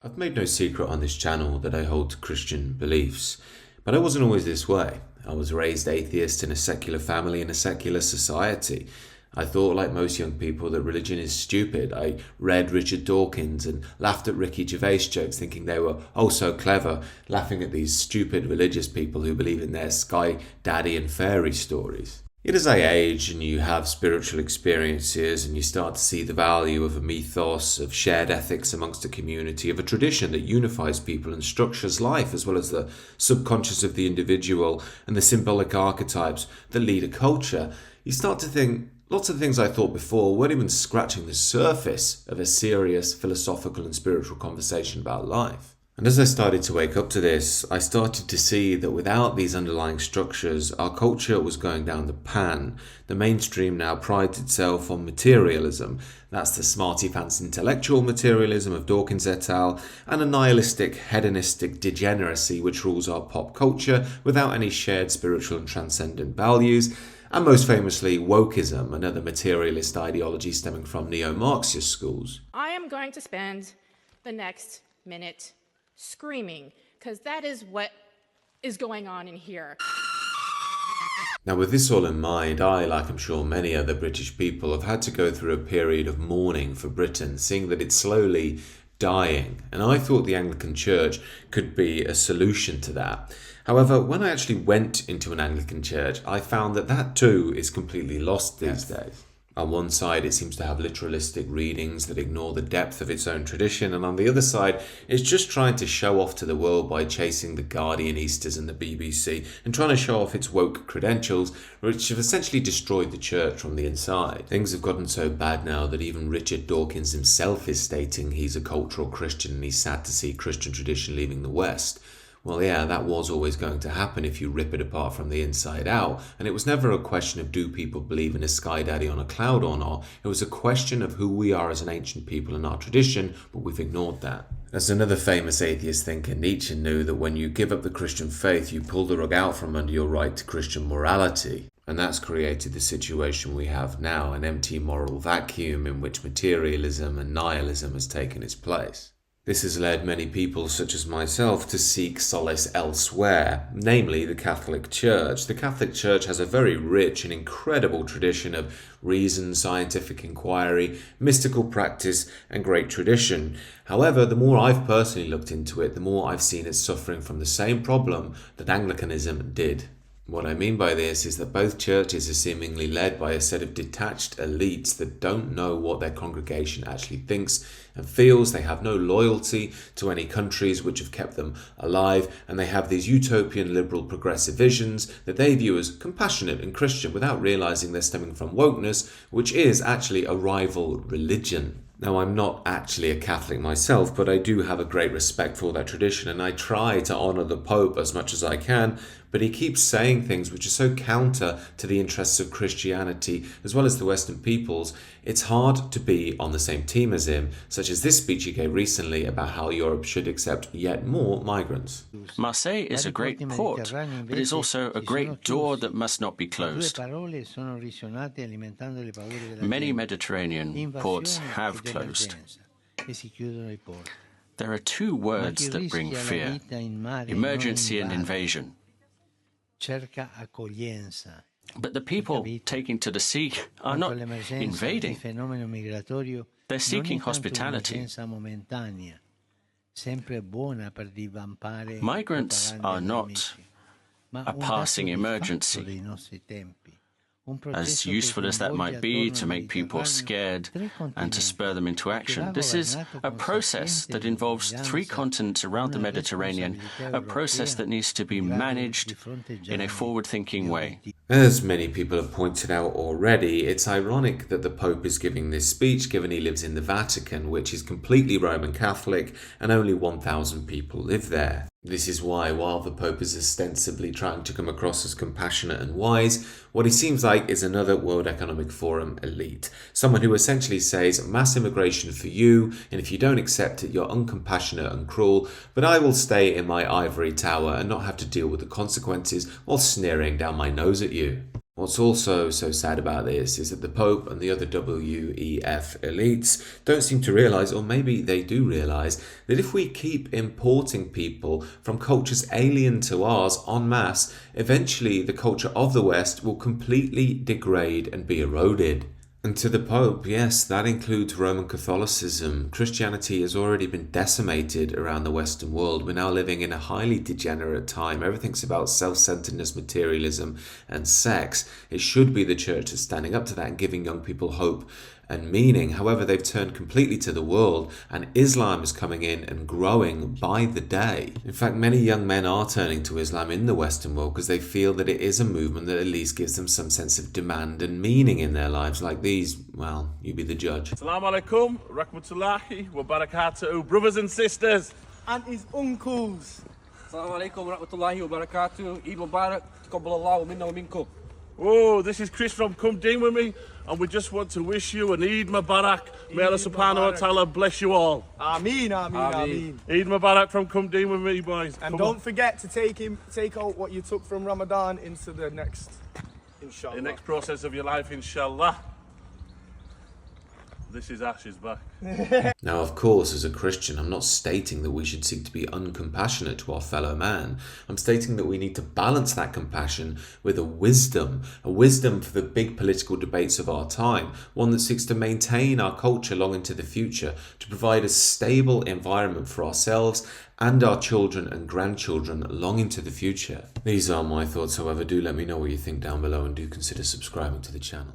I've made no secret on this channel that I hold to Christian beliefs, but I wasn't always this way. I was raised atheist in a secular family in a secular society. I thought, like most young people, that religion is stupid. I read Richard Dawkins and laughed at Ricky Gervais jokes, thinking they were oh so clever, laughing at these stupid religious people who believe in their sky daddy and fairy stories. Yet as I age and you have spiritual experiences and you start to see the value of a mythos, of shared ethics amongst a community, of a tradition that unifies people and structures life, as well as the subconscious of the individual and the symbolic archetypes that lead a culture, you start to think lots of things I thought before weren't even scratching the surface of a serious philosophical and spiritual conversation about life. And as I started to wake up to this, I started to see that without these underlying structures, our culture was going down the pan. The mainstream now prides itself on materialism. That's the smarty pants intellectual materialism of Dawkins et al. And a nihilistic, hedonistic degeneracy which rules our pop culture without any shared spiritual and transcendent values. And most famously, wokeism, another materialist ideology stemming from neo-Marxist schools. I am going to spend the next minute screaming, because that is what is going on in here. Now, with this all in mind, I, like I'm sure many other British people, have had to go through a period of mourning for Britain, seeing that it's slowly dying. And I thought the Anglican Church could be a solution to that. However, when I actually went into an Anglican church, I found that that too is completely lost these days. On one side, it seems to have literalistic readings that ignore the depth of its own tradition, and on the other side, it's just trying to show off to the world by chasing the Guardian Easters and the BBC and trying to show off its woke credentials, which have essentially destroyed the church from the inside. Things have gotten so bad now that even Richard Dawkins himself is stating he's a cultural Christian and he's sad to see Christian tradition leaving the West. Well, yeah, that was always going to happen if you rip it apart from the inside out. And it was never a question of do people believe in a sky daddy on a cloud or not. It was a question of who we are as an ancient people and our tradition, but we've ignored that. As another famous atheist thinker, Nietzsche, knew that when you give up the Christian faith, you pull the rug out from under your right to Christian morality. And that's created the situation we have now, an empty moral vacuum in which materialism and nihilism has taken its place. This has led many people, such as myself, to seek solace elsewhere, namely the Catholic Church. The Catholic Church has a very rich and incredible tradition of reason, scientific inquiry, mystical practice, and great tradition. However, the more I've personally looked into it, the more I've seen it suffering from the same problem that Anglicanism did. What I mean by this is that both churches are seemingly led by a set of detached elites that don't know what their congregation actually thinks and feels. They have no loyalty to any countries which have kept them alive, and they have these utopian liberal progressive visions that they view as compassionate and Christian without realizing they're stemming from wokeness, which is actually a rival religion. Now, I'm not actually a Catholic myself, but I do have a great respect for that tradition, and I try to honour the Pope as much as I can, but he keeps saying things which are so counter to the interests of Christianity as well as the Western peoples. It's hard to be on the same team as him, such as this speech he gave recently about how Europe should accept yet more migrants. Marseille is a great port, but it's also a great door that must not be closed. Many Mediterranean ports have closed. There are two words that bring fear: emergency and invasion. But the people taking to the sea are not invading. They're seeking hospitality. Migrants are not a passing emergency. As useful as that might be to make people scared and to spur them into action, this is a process that involves 3 continents around the Mediterranean, a process that needs to be managed in a forward-thinking way. As many people have pointed out already, it's ironic that the Pope is giving this speech given he lives in the Vatican, which is completely Roman Catholic, and only 1,000 people live there. This is why, while the Pope is ostensibly trying to come across as compassionate and wise, what he seems like is another World Economic Forum elite. Someone who essentially says, mass immigration for you, and if you don't accept it, you're uncompassionate and cruel, but I will stay in my ivory tower and not have to deal with the consequences while sneering down my nose at you. What's also so sad about this is that the Pope and the other WEF elites don't seem to realise, or maybe they do realise, that if we keep importing people from cultures alien to ours en masse, eventually the culture of the West will completely degrade and be eroded. And to the Pope, yes, that includes Roman Catholicism. Christianity has already been decimated around the Western world. We're now living in a highly degenerate time. Everything's about self-centeredness, materialism, and sex. It should be the church that's standing up to that and giving young people hope and meaning. However, they've turned completely to the world, and Islam is coming in and growing by the day. In fact, many young men are turning to Islam in the Western world because they feel that it is a movement that at least gives them some sense of demand and meaning in their lives, like these. Well, you be the judge. Assalamu alaikum, rahmatullahi wa barakatuh, brothers and sisters. Aunties, uncles. Assalamu alaikum wa rahmatullahi wa barakatuh. Eid Mubarak. Taqabbalallahu minna wa minkum. Oh, this is Chris from Come Dine With Me, and we just want to wish you an Eid Mubarak. May Allah subhanahu wa ta'ala bless you all. Ameen, ameen, ameen. Eid Mubarak from Come Dine With Me, boys. And Come don't on. forget to take out what you took from Ramadan into the next, inshallah. The next process of your life, inshallah. This is Ash's back. Now, of course, as a Christian, I'm not stating that we should seek to be uncompassionate to our fellow man. I'm stating that we need to balance that compassion with a wisdom for the big political debates of our time, one that seeks to maintain our culture long into the future, to provide a stable environment for ourselves and our children and grandchildren long into the future. These are my thoughts, however. Do let me know what you think down below, and do consider subscribing to the channel.